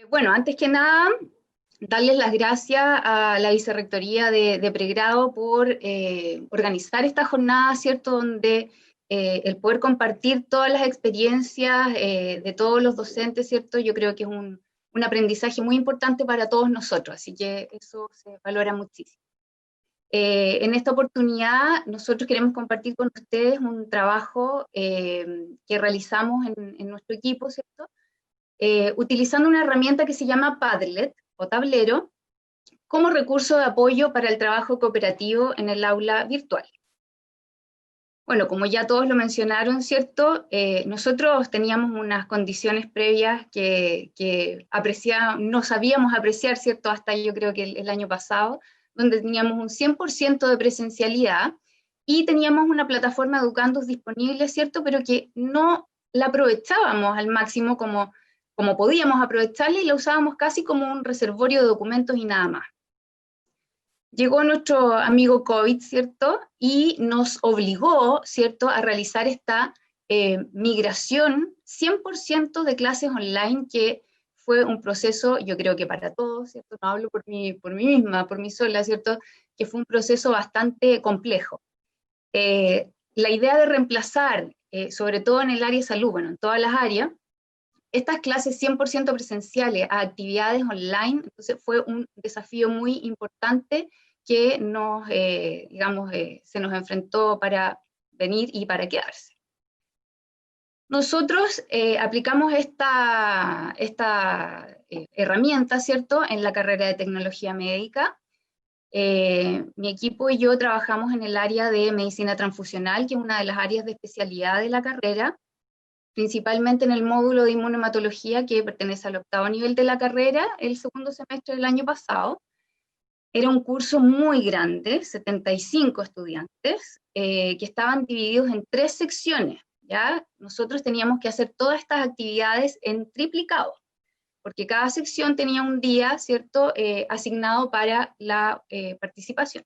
Bueno, antes que nada, darles las gracias a la Vicerrectoría de Pregrado por organizar esta jornada, ¿cierto? Donde el poder compartir todas las experiencias de todos los docentes, ¿cierto? Yo creo que es un aprendizaje muy importante para todos nosotros, así que eso se valora muchísimo. En esta oportunidad, nosotros queremos compartir con ustedes un trabajo que realizamos en nuestro equipo, ¿cierto? Utilizando una herramienta que se llama Padlet o tablero como recurso de apoyo para el trabajo cooperativo en el aula virtual. Bueno, como ya todos lo mencionaron, ¿cierto? Nosotros teníamos unas condiciones previas que no sabíamos apreciar, ¿cierto? Hasta yo creo que el año pasado, donde teníamos un 100% de presencialidad y teníamos una plataforma Educandos disponible, ¿cierto? Pero que no la aprovechábamos al máximo como podíamos aprovecharla y la usábamos casi como un reservorio de documentos y nada más. Llegó nuestro amigo COVID, ¿cierto? Y nos obligó, ¿cierto?, a realizar esta migración 100% de clases online, que fue un proceso, yo creo que para todos, ¿cierto? No hablo por mí misma, por mí sola, ¿cierto? Que fue un proceso bastante complejo. La idea de reemplazar, sobre todo en el área de salud, bueno, en todas las áreas, estas clases 100% presenciales a actividades online, entonces fue un desafío muy importante que se nos enfrentó para venir y para quedarse. Nosotros aplicamos esta herramienta, ¿cierto?, en la carrera de tecnología médica. Mi equipo y yo trabajamos en el área de medicina transfusional, que es una de las áreas de especialidad de la carrera, principalmente en el módulo de inmunohematología que pertenece al 8º nivel de la carrera, el segundo semestre del año pasado. Era un curso muy grande, 75 estudiantes, que estaban divididos en 3 secciones, ¿ya? Nosotros teníamos que hacer todas estas actividades en triplicado, porque cada sección tenía un día, ¿cierto?, asignado para la participación.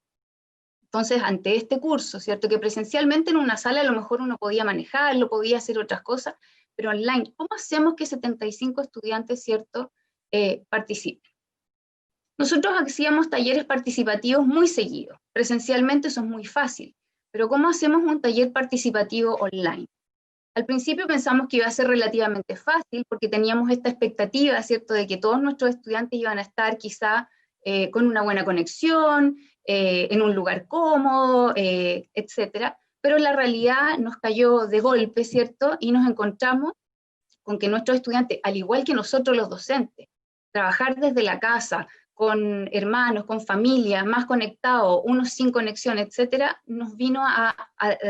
Entonces, ante este curso, ¿cierto?, que presencialmente en una sala a lo mejor uno podía manejarlo, podía hacer otras cosas, pero online, ¿cómo hacemos que 75 estudiantes, ¿cierto?, participen? Nosotros hacíamos talleres participativos muy seguidos. Presencialmente eso es muy fácil, pero ¿cómo hacemos un taller participativo online? Al principio pensamos que iba a ser relativamente fácil porque teníamos esta expectativa, ¿cierto?, de que todos nuestros estudiantes iban a estar quizá con una buena conexión, en un lugar cómodo, etcétera, pero la realidad nos cayó de golpe, ¿cierto?, y nos encontramos con que nuestros estudiantes, al igual que nosotros los docentes, trabajar desde la casa, con hermanos, con familias, más conectados, unos sin conexión, etcétera, nos vino a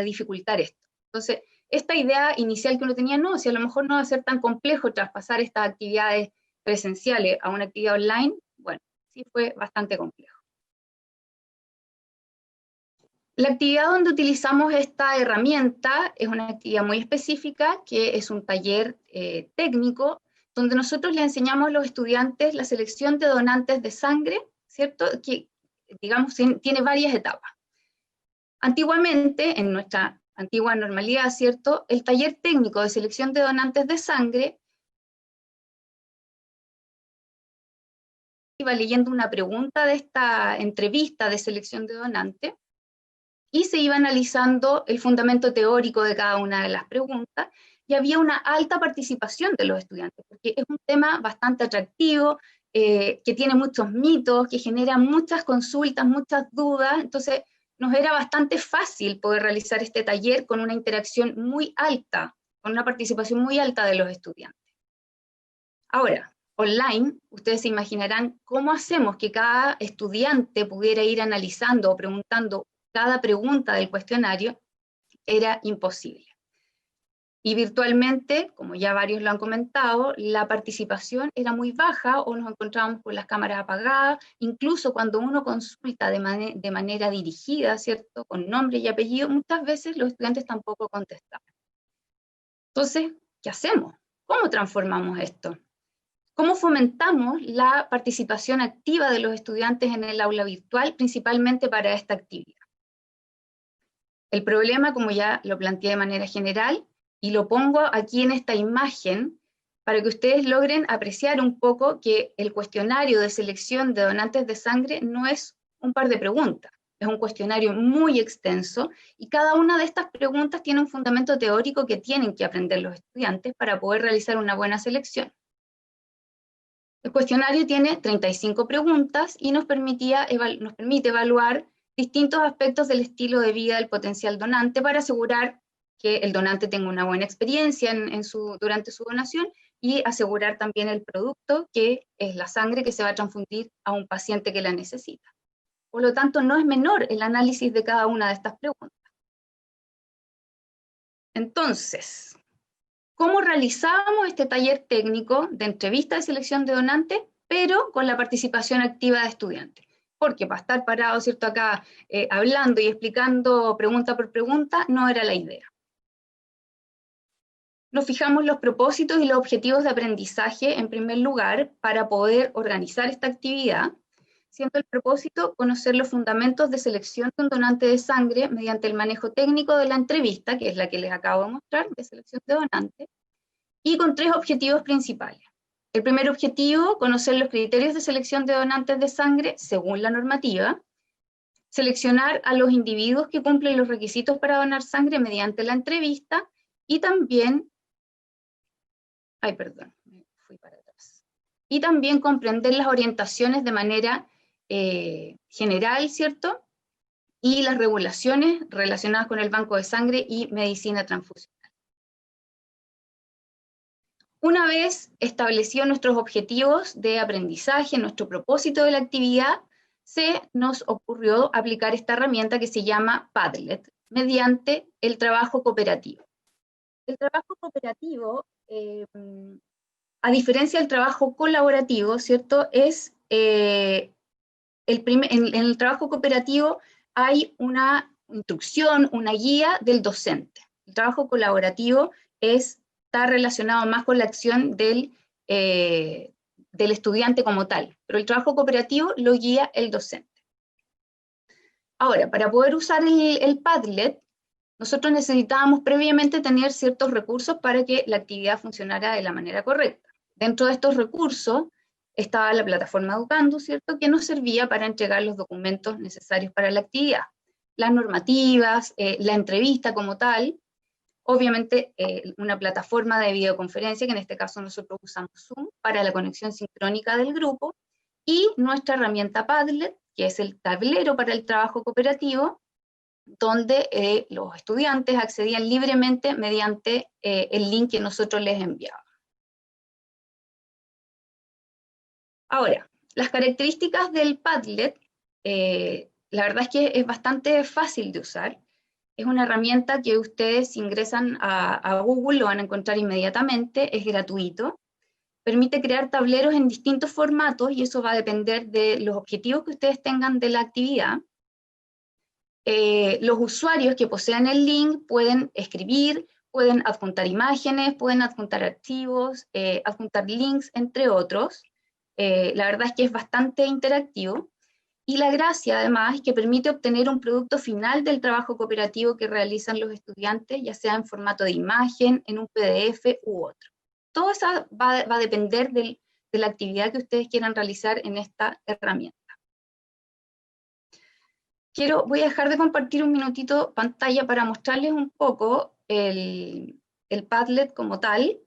dificultar esto. Entonces, esta idea inicial que uno tenía, no, si a lo mejor no va a ser tan complejo traspasar estas actividades presenciales a una actividad online, bueno, sí fue bastante complejo. La actividad donde utilizamos esta herramienta es una actividad muy específica, que es un taller técnico, donde nosotros le enseñamos a los estudiantes la selección de donantes de sangre, ¿cierto?, que, digamos, tiene varias etapas. Antiguamente, en nuestra antigua normalidad, ¿cierto?, el taller técnico de selección de donantes de sangre iba leyendo una pregunta de esta entrevista de selección de donantes, y se iba analizando el fundamento teórico de cada una de las preguntas, y había una alta participación de los estudiantes, porque es un tema bastante atractivo, que tiene muchos mitos, que genera muchas consultas, muchas dudas, entonces nos era bastante fácil poder realizar este taller con una interacción muy alta, con una participación muy alta de los estudiantes. Ahora, online, ustedes se imaginarán cómo hacemos que cada estudiante pudiera ir analizando o preguntando cada pregunta del cuestionario. Era imposible. Y virtualmente, como ya varios lo han comentado, la participación era muy baja o nos encontrábamos con las cámaras apagadas, incluso cuando uno consulta de manera dirigida, ¿cierto?, con nombre y apellido, muchas veces los estudiantes tampoco contestaban. Entonces, ¿qué hacemos? ¿Cómo transformamos esto? ¿Cómo fomentamos la participación activa de los estudiantes en el aula virtual, principalmente para esta actividad? El problema, como ya lo planteé de manera general, y lo pongo aquí en esta imagen, para que ustedes logren apreciar un poco que el cuestionario de selección de donantes de sangre no es un par de preguntas, es un cuestionario muy extenso y cada una de estas preguntas tiene un fundamento teórico que tienen que aprender los estudiantes para poder realizar una buena selección. El cuestionario tiene 35 preguntas y nos permite evaluar distintos aspectos del estilo de vida del potencial donante para asegurar que el donante tenga una buena experiencia durante su donación y asegurar también el producto, que es la sangre que se va a transfundir a un paciente que la necesita. Por lo tanto, no es menor el análisis de cada una de estas preguntas. Entonces, ¿cómo realizábamos este taller técnico de entrevista de selección de donantes, pero con la participación activa de estudiantes? Porque para estar parado, ¿cierto?, acá hablando y explicando pregunta por pregunta, no era la idea. Nos fijamos los propósitos y los objetivos de aprendizaje en primer lugar para poder organizar esta actividad, siendo el propósito conocer los fundamentos de selección de un donante de sangre mediante el manejo técnico de la entrevista, que es la que les acabo de mostrar, de selección de donantes, y con 3 objetivos principales. El primer objetivo, conocer los criterios de selección de donantes de sangre según la normativa, seleccionar a los individuos que cumplen los requisitos para donar sangre mediante la entrevista, y también, y también comprender las orientaciones de manera general, ¿cierto?, y las regulaciones relacionadas con el banco de sangre y medicina transfusional. Una vez establecidos nuestros objetivos de aprendizaje, nuestro propósito de la actividad, se nos ocurrió aplicar esta herramienta que se llama Padlet, mediante el trabajo cooperativo. El trabajo cooperativo, a diferencia del trabajo colaborativo, ¿cierto?, es en el trabajo cooperativo hay una instrucción, una guía del docente. El trabajo colaborativo está relacionado más con la acción del estudiante como tal, pero el trabajo cooperativo lo guía el docente. Ahora, para poder usar el Padlet, nosotros necesitábamos previamente tener ciertos recursos para que la actividad funcionara de la manera correcta. Dentro de estos recursos estaba la plataforma Educando, ¿cierto?, que nos servía para entregar los documentos necesarios para la actividad, las normativas, la entrevista como tal, obviamente una plataforma de videoconferencia, que en este caso nosotros usamos Zoom, para la conexión sincrónica del grupo, y nuestra herramienta Padlet, que es el tablero para el trabajo cooperativo, donde los estudiantes accedían libremente mediante el link que nosotros les enviábamos. Ahora, las características del Padlet, la verdad es que es bastante fácil de usar. Es una herramienta que ustedes ingresan a Google, lo van a encontrar inmediatamente, es gratuito. Permite crear tableros en distintos formatos y eso va a depender de los objetivos que ustedes tengan de la actividad. Los usuarios que posean el link pueden escribir, pueden adjuntar imágenes, pueden adjuntar archivos, adjuntar links, entre otros. La verdad es que es bastante interactivo. Y la gracia, además, es que permite obtener un producto final del trabajo cooperativo que realizan los estudiantes, ya sea en formato de imagen, en un PDF u otro. Todo eso va a depender de la actividad que ustedes quieran realizar en esta herramienta. Voy a dejar de compartir un minutito pantalla para mostrarles un poco el Padlet como tal.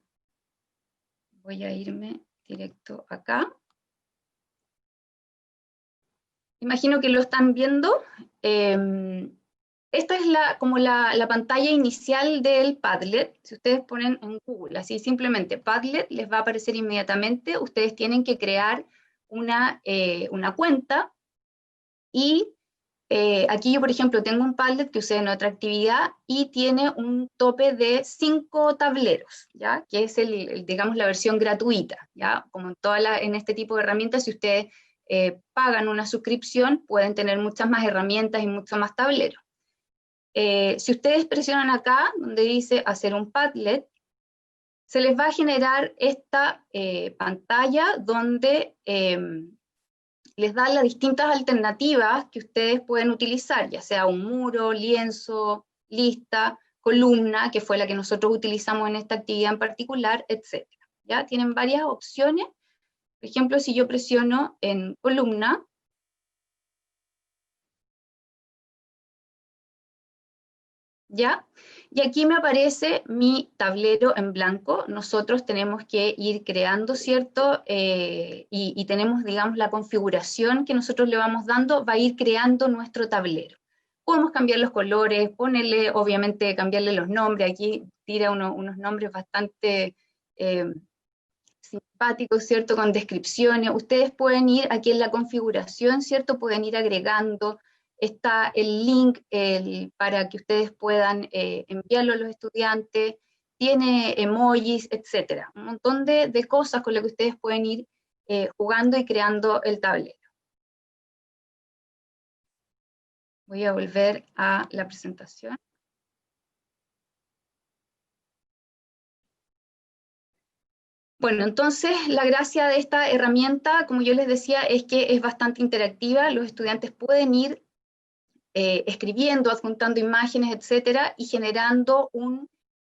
Voy a irme directo acá. Imagino que lo están viendo. Esta es como la pantalla inicial del Padlet. Si ustedes ponen en Google, así simplemente Padlet, les va a aparecer inmediatamente. Ustedes tienen que crear una cuenta y aquí yo, por ejemplo, tengo un Padlet que usé en otra actividad y tiene un tope de 5 tableros, ¿ya? Que es digamos, la versión gratuita, ¿ya? Como en este tipo de herramientas, si ustedes pagan una suscripción, pueden tener muchas más herramientas y muchos más tableros. Si ustedes presionan acá, donde dice hacer un Padlet, se les va a generar esta pantalla donde les da las distintas alternativas que ustedes pueden utilizar, ya sea un muro, lienzo, lista, columna, que fue la que nosotros utilizamos en esta actividad en particular, etc. ¿ya? Tienen varias opciones. Por ejemplo, si yo presiono en columna, ¿ya? Y aquí me aparece mi tablero en blanco. Nosotros tenemos que ir creando, ¿cierto? Y tenemos, digamos, la configuración que nosotros le vamos dando, va a ir creando nuestro tablero. Podemos cambiar los colores, ponerle, obviamente, cambiarle los nombres. Aquí tira unos nombres bastante simpáticos, ¿cierto? Con descripciones. Ustedes pueden ir aquí en la configuración, ¿cierto? Pueden ir agregando. Está el link para que ustedes puedan enviarlo a los estudiantes, tiene emojis, etcétera. Un montón de cosas con las que ustedes pueden ir jugando y creando el tablero. Voy a volver a la presentación. Bueno, entonces la gracia de esta herramienta, como yo les decía, es que es bastante interactiva. Los estudiantes pueden ir escribiendo, adjuntando imágenes, etcétera, y generando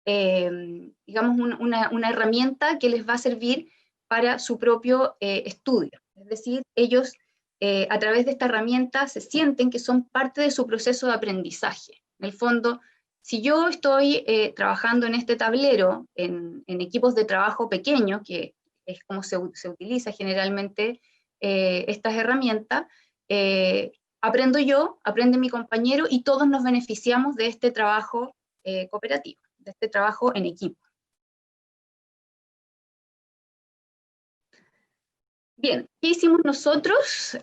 digamos, una herramienta que les va a servir para su propio estudio. Es decir, ellos a través de esta herramienta se sienten que son parte de su proceso de aprendizaje. En el fondo, si yo estoy trabajando en este tablero, en equipos de trabajo pequeños, que es como se utiliza generalmente estas herramientas, aprendo yo, aprende mi compañero y todos nos beneficiamos de este trabajo cooperativo, de este trabajo en equipo. Bien, ¿qué hicimos nosotros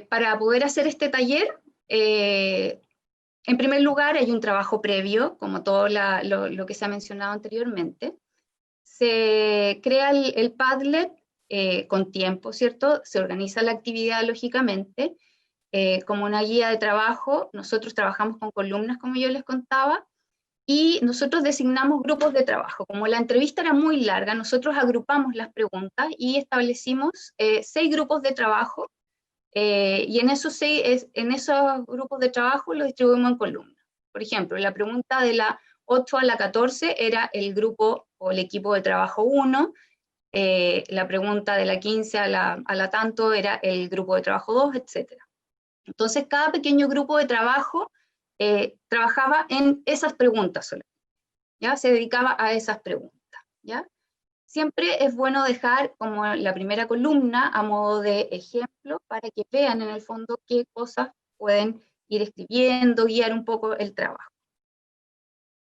para poder hacer este taller? En primer lugar, hay un trabajo previo, como todo lo que se ha mencionado anteriormente. Se crea el Padlet con tiempo, ¿cierto? Se organiza la actividad lógicamente, como una guía de trabajo. Nosotros trabajamos con columnas, como yo les contaba, y nosotros designamos grupos de trabajo. Como la entrevista era muy larga, nosotros agrupamos las preguntas y establecimos 6 grupos de trabajo, y en esos grupos de trabajo los distribuimos en columnas. Por ejemplo, la pregunta de la 8 a la 14 era el grupo o el equipo de trabajo 1, la pregunta de la 15 a la tanto era el grupo de trabajo 2, etc. Entonces, cada pequeño grupo de trabajo trabajaba en esas preguntas solamente, ¿ya? Se dedicaba a esas preguntas, ¿ya? Siempre es bueno dejar como la primera columna a modo de ejemplo para que vean en el fondo qué cosas pueden ir escribiendo, guiar un poco el trabajo.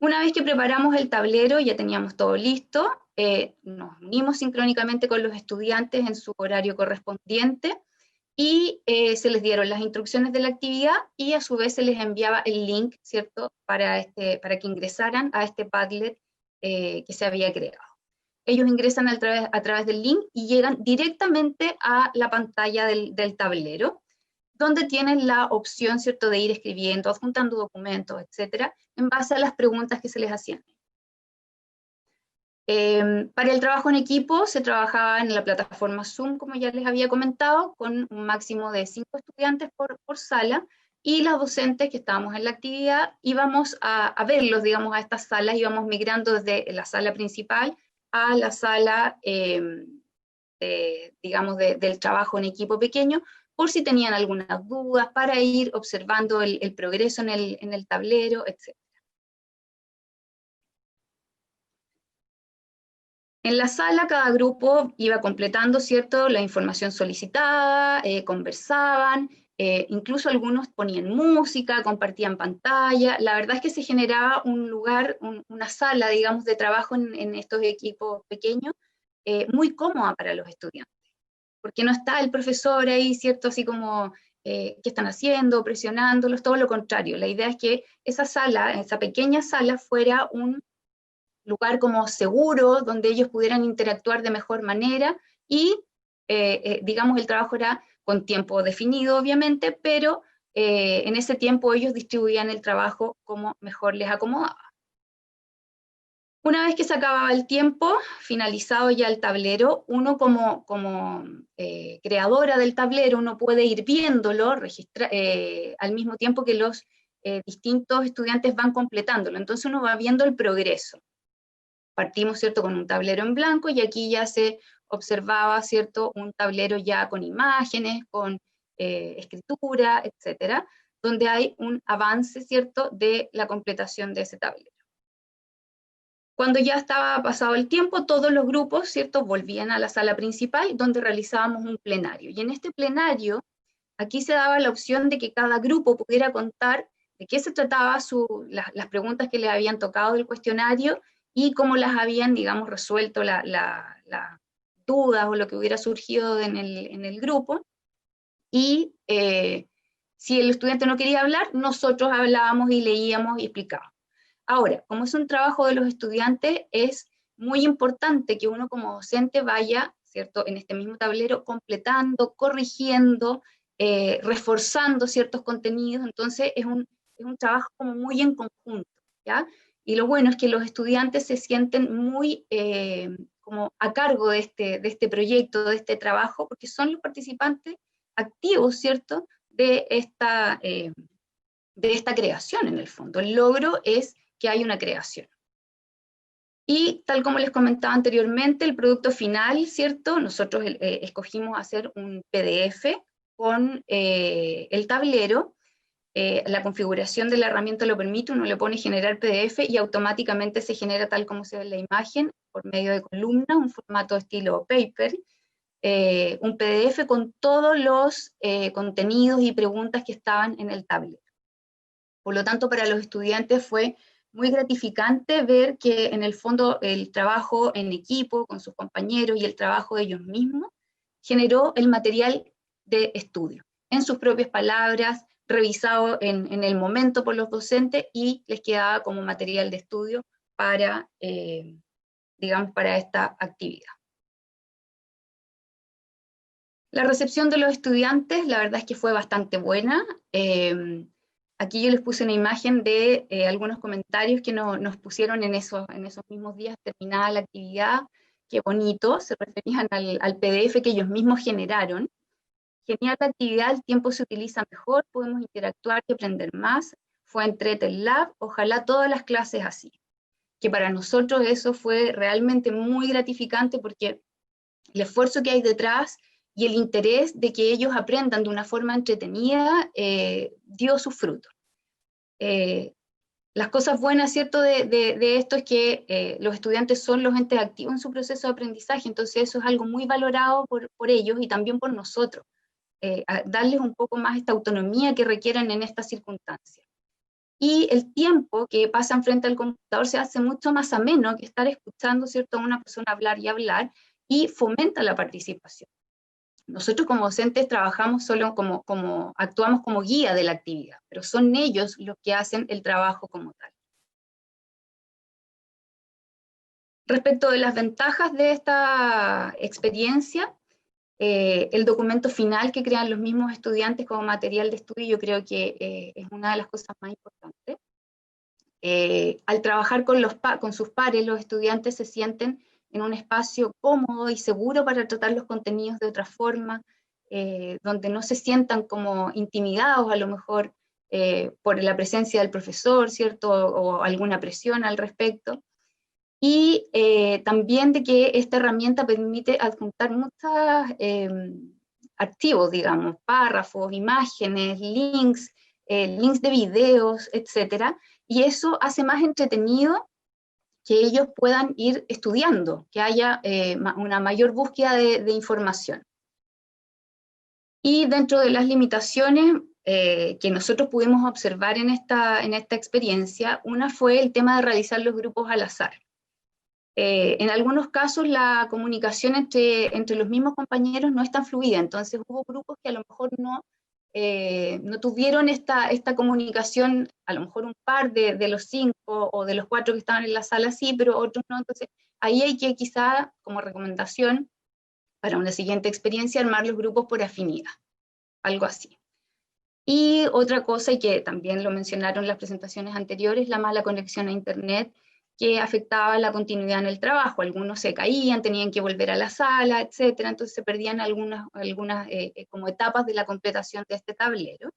Una vez que preparamos el tablero, ya teníamos todo listo, nos unimos sincrónicamente con los estudiantes en su horario correspondiente, y se les dieron las instrucciones de la actividad y a su vez se les enviaba el link, ¿cierto?, para que ingresaran a este Padlet que se había creado. Ellos ingresan a través del link y llegan directamente a la pantalla del tablero, donde tienen la opción, ¿cierto?, de ir escribiendo, adjuntando documentos, etcétera, en base a las preguntas que se les hacían. Para el trabajo en equipo se trabajaba en la plataforma Zoom, como ya les había comentado, con un máximo de 5 estudiantes por sala, y los docentes que estábamos en la actividad íbamos a verlos, digamos, a estas salas, íbamos migrando desde la sala principal a la sala, digamos, del trabajo en equipo pequeño, por si tenían algunas dudas, para ir observando el progreso en el tablero, etc. En la sala cada grupo iba completando, ¿cierto?, la información solicitada, conversaban, incluso algunos ponían música, compartían pantalla. La verdad es que se generaba un lugar, una sala, digamos, de trabajo en estos equipos pequeños, muy cómoda para los estudiantes, porque no está el profesor ahí, ¿cierto?, así como, ¿qué están haciendo?, presionándolos, todo lo contrario. La idea es que esa sala, esa pequeña sala, fuera un lugar como seguro, donde ellos pudieran interactuar de mejor manera, y digamos el trabajo era con tiempo definido obviamente, pero en ese tiempo ellos distribuían el trabajo como mejor les acomodaba. Una vez que se acababa el tiempo, finalizado ya el tablero, uno como creadora del tablero, uno puede ir viéndolo al mismo tiempo que los distintos estudiantes van completándolo, entonces uno va viendo el progreso. partimos, ¿cierto?, con un tablero en blanco, y aquí ya se observaba, ¿cierto?, un tablero ya con imágenes, con escritura, etcétera, donde hay un avance, ¿cierto?, de la completación de ese tablero. Cuando ya estaba pasado el tiempo, todos los grupos, ¿cierto?, volvían a la sala principal, donde realizábamos un plenario. Y en este plenario, aquí se daba la opción de que cada grupo pudiera contar de qué se trataba las preguntas que le habían tocado del cuestionario y cómo las habían, digamos, resuelto las dudas o lo que hubiera surgido en el grupo. Y si el estudiante no quería hablar, nosotros hablábamos y leíamos y explicábamos. Ahora, como es un trabajo de los estudiantes, es muy importante que uno como docente vaya, ¿cierto?, en este mismo tablero, completando, corrigiendo, reforzando ciertos contenidos. Entonces es un trabajo como muy en conjunto, ¿ya? Y lo bueno es que los estudiantes se sienten muy como a cargo de este proyecto, de este trabajo, porque son los participantes activos, ¿cierto?, de esta creación en el fondo. El logro es que hay una creación. Y tal como les comentaba anteriormente, el producto final, ¿cierto? Nosotros escogimos hacer un PDF con el tablero. La configuración de la herramienta lo permite, uno le pone generar PDF y automáticamente se genera tal como se ve en la imagen, por medio de columnas, un formato estilo paper, un PDF con todos los contenidos y preguntas que estaban en el tablero. Por lo tanto, para los estudiantes fue muy gratificante ver que en el fondo el trabajo en equipo con sus compañeros y el trabajo de ellos mismos generó el material de estudio, en sus propias palabras, revisado en el momento por los docentes, y les quedaba como material de estudio para, digamos, para esta actividad. La recepción de los estudiantes, la verdad es que fue bastante buena. Aquí yo les puse una imagen de algunos comentarios que nos pusieron en esos mismos días terminada la actividad. Qué bonito, se referían al PDF que ellos mismos generaron. Genial la actividad, el tiempo se utiliza mejor, podemos interactuar y aprender más. Fue entrete el lab, ojalá todas las clases así. Que para nosotros eso fue realmente muy gratificante, porque el esfuerzo que hay detrás y el interés de que ellos aprendan de una forma entretenida dio sus frutos. Las cosas buenas, ¿cierto?, de esto es que los estudiantes son los entes activos en su proceso de aprendizaje, entonces eso es algo muy valorado por ellos y también por nosotros, darles un poco más esta autonomía que requieren en estas circunstancias. Y el tiempo que pasan frente al computador se hace mucho más ameno que estar escuchando, ¿cierto?, a una persona hablar y hablar, y fomenta la participación. Nosotros como docentes trabajamos solo actuamos como guía de la actividad, pero son ellos los que hacen el trabajo como tal. Respecto de las ventajas de esta experiencia, el documento final que crean los mismos estudiantes como material de estudio, yo creo que es una de las cosas más importantes. Al trabajar con sus pares, los estudiantes se sienten en un espacio cómodo y seguro para tratar los contenidos de otra forma, donde no se sientan como intimidados a lo mejor por la presencia del profesor, ¿cierto? O alguna presión al respecto. Y también de que esta herramienta permite adjuntar muchos archivos, digamos, párrafos, imágenes, links de videos, etcétera, y eso hace más entretenido que ellos puedan ir estudiando, que haya una mayor búsqueda de información. Y dentro de las limitaciones que nosotros pudimos observar en esta experiencia, una fue el tema de realizar los grupos al azar. En algunos casos la comunicación entre los mismos compañeros no es tan fluida, entonces hubo grupos que a lo mejor no tuvieron esta comunicación, a lo mejor un par de los 5 o de los 4 que estaban en la sala sí, pero otros no. Entonces ahí hay que quizá, como recomendación para una siguiente experiencia, armar los grupos por afinidad, algo así. Y otra cosa, y que también lo mencionaron en las presentaciones anteriores, la mala conexión a internet, que afectaba la continuidad en el trabajo. Algunos se caían, tenían que volver a la sala, etcétera, entonces se perdían algunas como etapas de la completación de este tablero.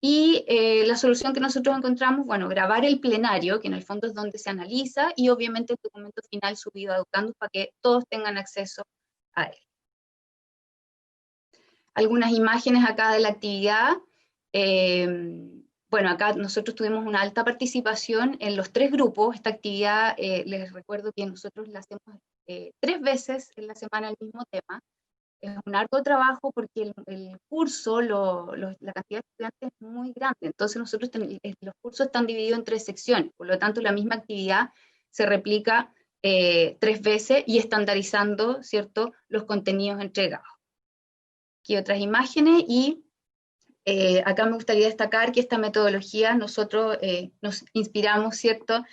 Y la solución que nosotros encontramos, bueno, grabar el plenario, que en el fondo es donde se analiza, y obviamente el documento final subido a Educandus para que todos tengan acceso a él. Algunas imágenes acá de la actividad. Bueno, acá nosotros tuvimos una alta participación en los 3 grupos. Esta actividad, les recuerdo que nosotros la hacemos 3 veces en la semana el mismo tema. Es un harto trabajo porque el curso, la cantidad de estudiantes es muy grande, entonces nosotros los cursos están divididos en 3 secciones, por lo tanto la misma actividad se replica 3 veces y estandarizando, ¿cierto?, los contenidos entregados. Aquí otras imágenes y acá me gustaría destacar que esta metodología nosotros nos inspiramos, ¿cierto?,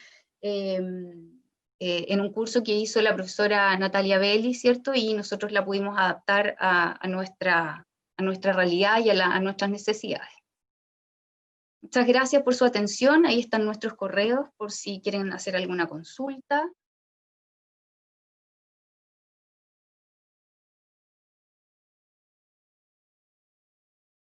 en un curso que hizo la profesora Natalia Belli, ¿cierto? Y nosotros la pudimos adaptar a nuestra realidad y a nuestras necesidades. Muchas gracias por su atención. Ahí están nuestros correos por si quieren hacer alguna consulta.